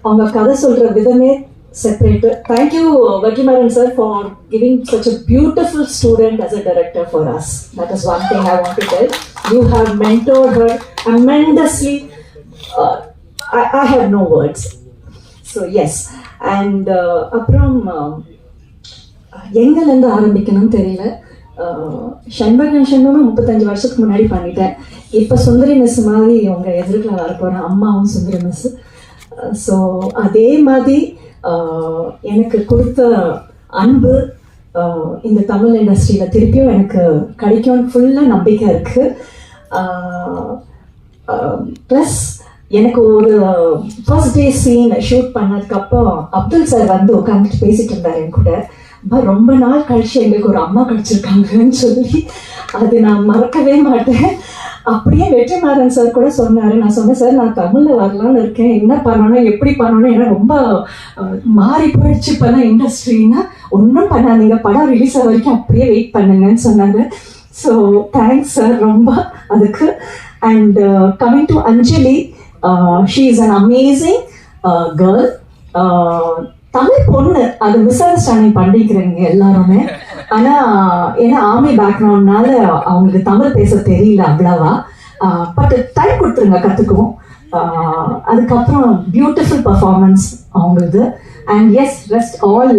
அவங்க கதை சொல்ற விதமே separate. Thank you Vetrimaran sir for giving such a beautiful student as a director for us. That is one thing I want to tell. You have mentored her tremendously. I have no words. So yes, and அப்புறம் எங்கேருந்து ஆரம்பிக்கணும்னு தெரியல. ஷண்பகன் 35 வருஷத்துக்கு முன்னாடி பண்ணிட்டேன். இப்போ சுந்தரி miss மாதிரி அவங்க எதிர்க்கில் வரப்போகிறேன், அம்மாவும் சுந்தரி மிஸ். ஸோ அதே மாதிரி எனக்கு கொடுத்த அன்பு இந்த தமிழ் இண்டஸ்ட்ரியில் திருப்பியும் எனக்கு கிடைக்கும்னு ஃபுல்லாக நம்பிக்கை இருக்குது. ப்ளஸ் எனக்கு ஒரு ஃபர்ஸ்ட் டே சீன் ஷூட் பண்ணதுக்கப்புறம் அப்துல் சார் வந்து உட்காந்துட்டு பேசிட்டு இருந்தார் என் கூட. ரொம்ப நாள் கழிச்சு எங்களுக்கு ஒரு அம்மா கிடைச்சிருக்காங்கன்னு சொல்லி அது நான் மறக்கவே மாட்டேன். அப்படியே வெற்றிமாறன் சார் கூட சொன்னார். நான் சொன்னேன், சார் நான் தமிழில் வரலான்னு இருக்கேன், என்ன பண்ணணும் எப்படி பண்ணணும், ஏன்னா ரொம்ப மாறி போயிடுச்சு இப்போலாம் இண்டஸ்ட்ரின்னா. ஒன்றும் பண்ணாதீங்க, படம் ரிலீஸ் ஆக வரைக்கும் அப்படியே வெயிட் பண்ணுங்கன்னு சொன்னாங்க. ஸோ தேங்க்ஸ் சார் ரொம்ப அதுக்கு. And coming to Anjali, she is an amazing girl. Tamil பொண்ணு, அது மிஸ் அண்டர்ஸ்டாண்டிங் பண்ணிக்கிறீங்க எல்லாருமே. ஆனால் ஏன்னா ஆர்மி பேக்ரவுண்ட்னால அவங்களுக்கு தமிழ் பேச தெரியல அவ்வளவா. பட் டைம் கொடுத்துருங்க, கற்றுக்குவோம். அதுக்கப்புறம் பியூட்டிஃபுல் பர்ஃபார்மன்ஸ் அவங்களது. And yes, rest all